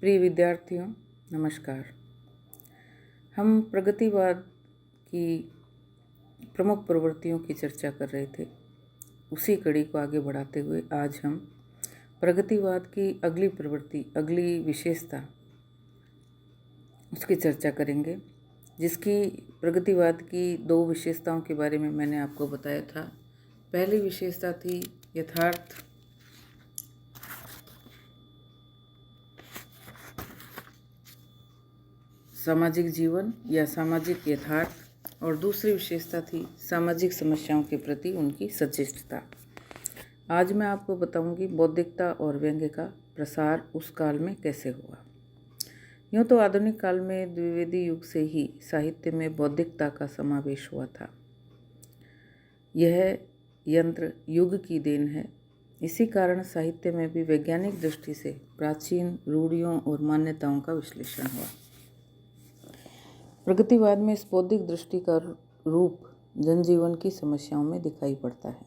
प्रिय विद्यार्थियों, नमस्कार। हम प्रगतिवाद की प्रमुख प्रवृत्तियों की चर्चा कर रहे थे। उसी कड़ी को आगे बढ़ाते हुए आज हम प्रगतिवाद की अगली प्रवृत्ति, अगली विशेषता, उसकी चर्चा करेंगे, जिसकी प्रगतिवाद की 2 विशेषताओं के बारे में मैंने आपको बताया था। पहली विशेषता थी यथार्थ, सामाजिक जीवन या सामाजिक यथार्थ, और दूसरी विशेषता थी सामाजिक समस्याओं के प्रति उनकी सचेतता। आज मैं आपको बताऊंगी बौद्धिकता और व्यंग्य का प्रसार उस काल में कैसे हुआ। यूँ तो आधुनिक काल में द्विवेदी युग से ही साहित्य में बौद्धिकता का समावेश हुआ था। यह यंत्र युग की देन है। इसी कारण साहित्य में भी वैज्ञानिक दृष्टि से प्राचीन रूढ़ियों और मान्यताओं का विश्लेषण हुआ। प्रगतिवाद में इस बौद्धिक दृष्टि का रूप जनजीवन की समस्याओं में दिखाई पड़ता है।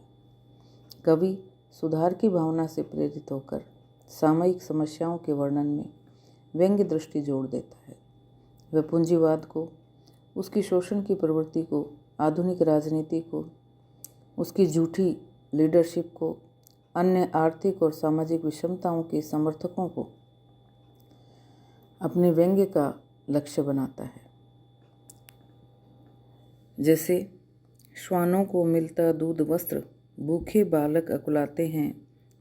कवि सुधार की भावना से प्रेरित होकर सामयिक समस्याओं के वर्णन में व्यंग्य दृष्टि जोड़ देता है। वह पूंजीवाद को, उसकी शोषण की प्रवृत्ति को, आधुनिक राजनीति को, उसकी झूठी लीडरशिप को, अन्य आर्थिक और सामाजिक विषमताओं के समर्थकों को अपने व्यंग्य का लक्ष्य बनाता है। जैसे श्वानों को मिलता दूध वस्त्र, भूखे बालक अकुलाते हैं,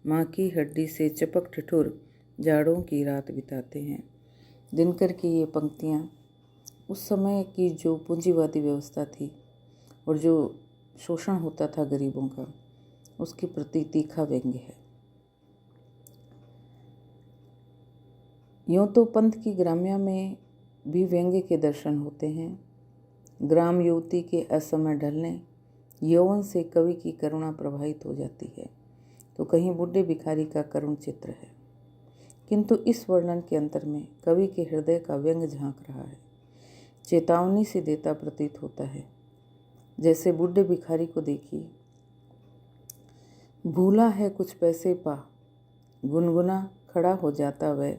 माँ की हड्डी से चपक ठिठुर जाड़ों की रात बिताते हैं। दिनकर की ये पंक्तियाँ उस समय की जो पूंजीवादी व्यवस्था थी और जो शोषण होता था गरीबों का, उसके प्रति तीखा व्यंग्य है। यूँ तो पंत की ग्राम्या में भी व्यंग्य के दर्शन होते हैं। ग्राम युवती के असमय ढलने, यौवन से कवि की करुणा प्रभावित हो जाती है, तो कहीं बूढ़े भिखारी का करुण चित्र है। किंतु इस वर्णन के अंतर में कवि के हृदय का व्यंग्य झांक रहा है, चेतावनी से देता प्रतीत होता है। जैसे बूढ़े भिखारी को देखिए, भूला है कुछ पैसे पा, गुनगुना खड़ा हो जाता वह,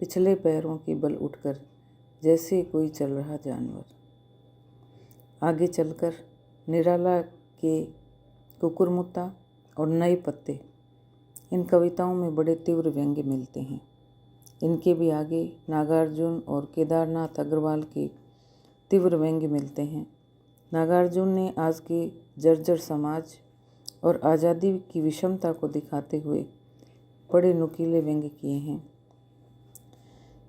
पिछले पैरों के बल उठकर जैसे कोई चल रहा जानवर। आगे चलकर निराला के कुकुरमुत्ता और नए पत्ते, इन कविताओं में बड़े तीव्र व्यंग्य मिलते हैं। इनके भी आगे नागार्जुन और केदारनाथ अग्रवाल के तीव्र व्यंग्य मिलते हैं। नागार्जुन ने आज के जर्जर समाज और आज़ादी की विषमता को दिखाते हुए बड़े नुकीले व्यंग्य किए हैं।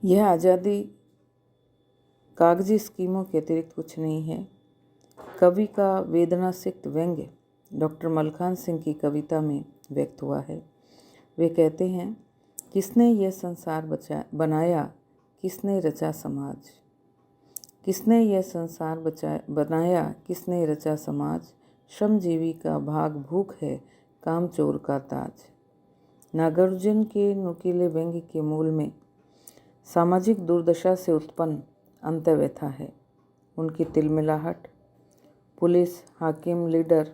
यह आज़ादी कागजी स्कीमों के अतिरिक्त कुछ नहीं है। कवि का वेदनासिक्त व्यंग्य डॉक्टर मलखान सिंह की कविता में व्यक्त हुआ है। वे कहते हैं, किसने यह संसार बनाया, किसने रचा समाज, किसने यह संसार बनाया, किसने रचा समाज, श्रमजीवी का भाग भूख है, कामचोर का ताज। नागार्जुन के नुकीले व्यंग्य के मूल में सामाजिक दुर्दशा से उत्पन्न अंतव्यथा है। उनकी तिलमिलाहट पुलिस, हाकिम, लीडर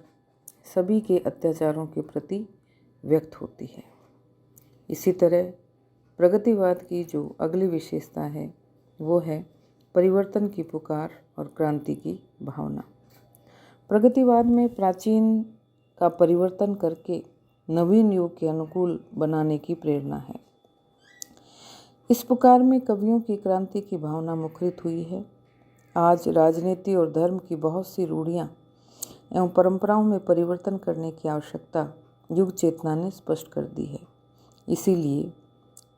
सभी के अत्याचारों के प्रति व्यक्त होती है। इसी तरह प्रगतिवाद की जो अगली विशेषता है वो है परिवर्तन की पुकार और क्रांति की भावना। प्रगतिवाद में प्राचीन का परिवर्तन करके नवीन युग के अनुकूल बनाने की प्रेरणा है। इस पुकार में कवियों की क्रांति की भावना मुखरित हुई है। आज राजनीति और धर्म की बहुत सी रूढ़ियाँ एवं परंपराओं में परिवर्तन करने की आवश्यकता युग चेतना ने स्पष्ट कर दी है। इसीलिए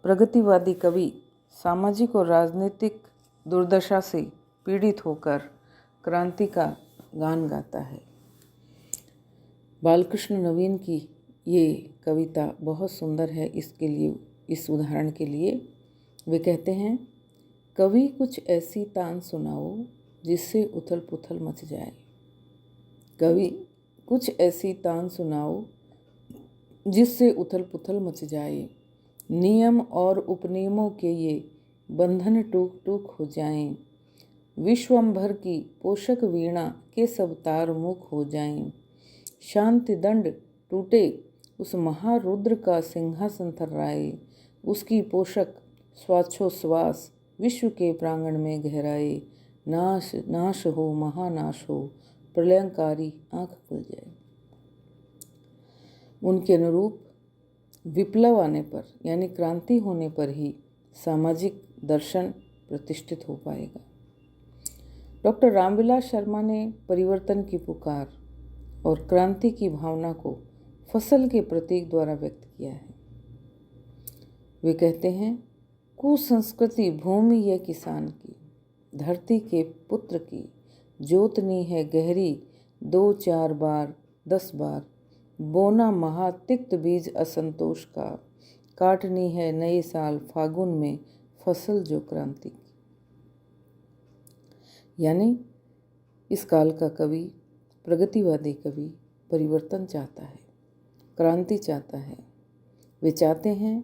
प्रगतिवादी कवि सामाजिक और राजनीतिक दुर्दशा से पीड़ित होकर क्रांति का गान गाता है। बालकृष्ण नवीन की ये कविता बहुत सुंदर है। इसके लिए, इस उदाहरण के लिए वे कहते हैं, कवि कुछ ऐसी तान सुनाओ जिससे उथल पुथल मच जाए। कवि कुछ ऐसी तान सुनाओ जिससे उथल पुथल मच जाए, नियम और उपनियमों के ये बंधन टूक टूक हो जाएं, विश्वंभर की पोषक वीणा के सब तार मुख हो जाएं, शांति दंड टूटे उस महारुद्र का सिंहासन थर्राए, उसकी पोषक श्वासोश्वास विश्व के प्रांगण में गहराए, नाश नाश हो, महानाश हो, प्रलयंकारी आंख खुल जाए। उनके अनुरूप विप्लव आने पर यानी क्रांति होने पर ही सामाजिक दर्शन प्रतिष्ठित हो पाएगा। डॉक्टर रामविलास शर्मा ने परिवर्तन की पुकार और क्रांति की भावना को फसल के प्रतीक द्वारा व्यक्त किया है। वे कहते हैं, कुसंस्कृति भूमि है किसान की, धरती के पुत्र की, जोतनी है गहरी 2-4 बार 10 बार, बोना महा तिक्त बीज असंतोष का, काटनी है नए साल फागुन में फसल जो क्रांति की। यानी इस काल का कवि, प्रगतिवादी कवि परिवर्तन चाहता है, क्रांति चाहता है। वे चाहते हैं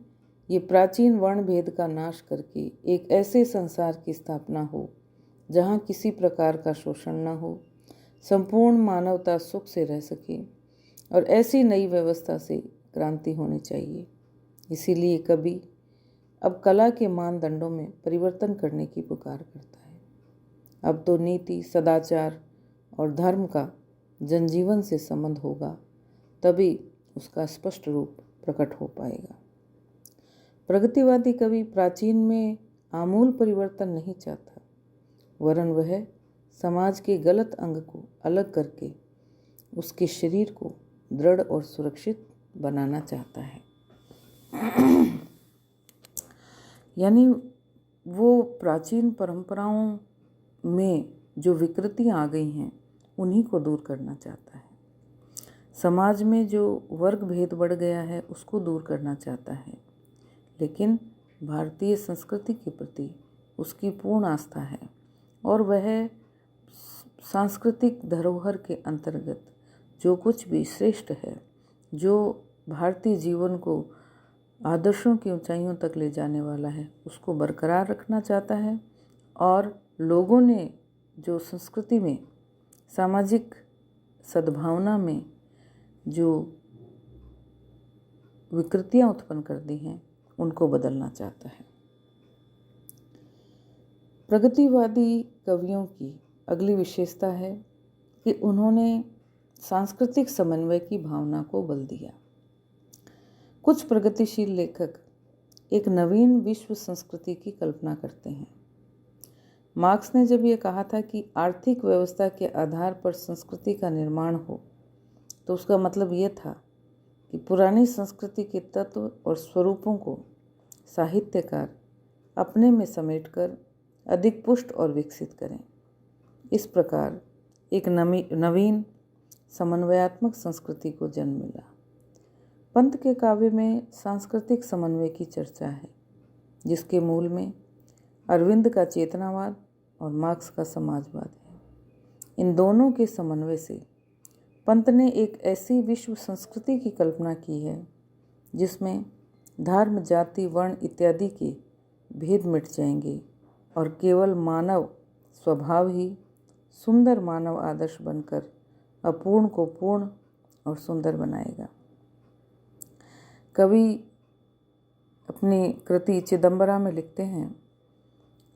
ये प्राचीन वर्ण भेद का नाश करके एक ऐसे संसार की स्थापना हो जहाँ किसी प्रकार का शोषण न हो, संपूर्ण मानवता सुख से रह सके, और ऐसी नई व्यवस्था से क्रांति होनी चाहिए। इसीलिए कवि अब कला के मानदंडों में परिवर्तन करने की पुकार करता है। अब तो नीति, सदाचार और धर्म का जनजीवन से संबंध होगा, तभी उसका स्पष्ट रूप प्रकट हो पाएगा। प्रगतिवादी कवि प्राचीन में आमूल परिवर्तन नहीं चाहता, वरन वह समाज के गलत अंग को अलग करके उसके शरीर को दृढ़ और सुरक्षित बनाना चाहता है। यानी वो प्राचीन परंपराओं में जो विकृतियां आ गई हैं उन्हीं को दूर करना चाहता है। समाज में जो वर्ग भेद बढ़ गया है उसको दूर करना चाहता है, लेकिन भारतीय संस्कृति के प्रति उसकी पूर्ण आस्था है और वह सांस्कृतिक धरोहर के अंतर्गत जो कुछ भी श्रेष्ठ है, जो भारतीय जीवन को आदर्शों की ऊंचाइयों तक ले जाने वाला है, उसको बरकरार रखना चाहता है। और लोगों ने जो संस्कृति में, सामाजिक सद्भावना में जो विकृतियां उत्पन्न कर दी हैं उनको बदलना चाहता है। प्रगतिवादी कवियों की अगली विशेषता है कि उन्होंने सांस्कृतिक समन्वय की भावना को बल दिया। कुछ प्रगतिशील लेखक एक नवीन विश्व संस्कृति की कल्पना करते हैं। मार्क्स ने जब ये कहा था कि आर्थिक व्यवस्था के आधार पर संस्कृति का निर्माण हो, तो उसका मतलब ये था कि पुरानी संस्कृति के तत्व और स्वरूपों को साहित्यकार अपने में समेटकर अधिक पुष्ट और विकसित करें। इस प्रकार एक नवीन समन्वयात्मक संस्कृति को जन्म मिला। पंत के काव्य में सांस्कृतिक समन्वय की चर्चा है, जिसके मूल में अरविंद का चेतनावाद और मार्क्स का समाजवाद है। इन दोनों के समन्वय से पंत ने एक ऐसी विश्व संस्कृति की कल्पना की है जिसमें धर्म, जाति, वर्ण इत्यादि के भेद मिट जाएंगे और केवल मानव स्वभाव ही सुंदर मानव आदर्श बनकर अपूर्ण को पूर्ण और सुंदर बनाएगा। कवि अपनी कृति चिदंबरा में लिखते हैं,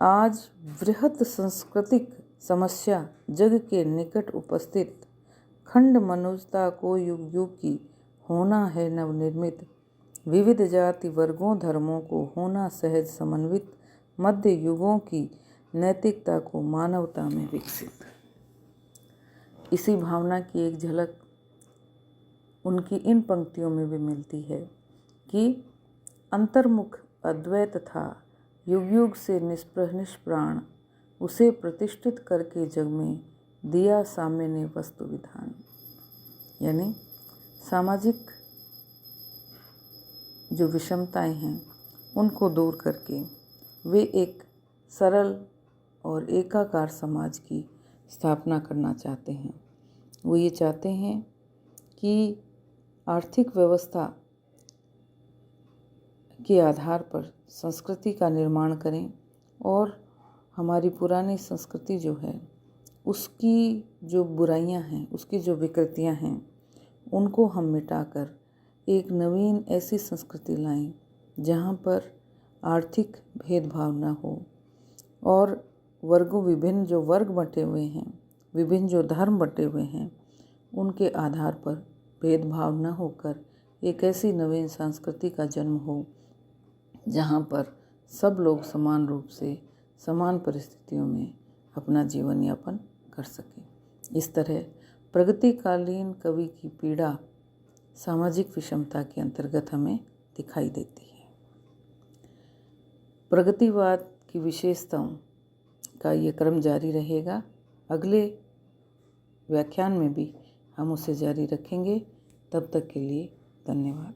आज वृहत सांस्कृतिक समस्या जग के निकट उपस्थित, खंड मनुष्यता को युग युग की होना है नवनिर्मित, विविध जाति वर्गों धर्मों को होना सहज समन्वित, मध्य युगों की नैतिकता को मानवता में विकसित। इसी भावना की एक झलक उनकी इन पंक्तियों में भी मिलती है कि अंतर्मुख अद्वैत था, युग युग से निष्प्राण, उसे प्रतिष्ठित करके जग में दिया साम्य ने वस्तु विधान। यानी सामाजिक जो विषमताएं हैं उनको दूर करके वे एक सरल और एकाकार समाज की स्थापना करना चाहते हैं। वो ये चाहते हैं कि आर्थिक व्यवस्था के आधार पर संस्कृति का निर्माण करें और हमारी पुरानी संस्कृति जो है उसकी जो बुराइयां हैं, उसकी जो विकृतियां हैं, उनको हम मिटाकर एक नवीन ऐसी संस्कृति लाएं जहां पर आर्थिक भेदभाव न हो और विभिन्न जो वर्ग बंटे हुए हैं, विभिन्न जो धर्म बंटे हुए हैं, उनके आधार पर भेदभाव न होकर एक ऐसी नवीन संस्कृति का जन्म हो जहाँ पर सब लोग समान रूप से समान परिस्थितियों में अपना जीवन यापन कर सकें। इस तरह प्रगतिकालीन कवि की पीड़ा सामाजिक विषमता के अंतर्गत हमें दिखाई देती है। प्रगतिवाद की विशेषताओं का ये क्रम जारी रहेगा। अगले व्याख्यान में भी हम उसे जारी रखेंगे। तब तक के लिए धन्यवाद।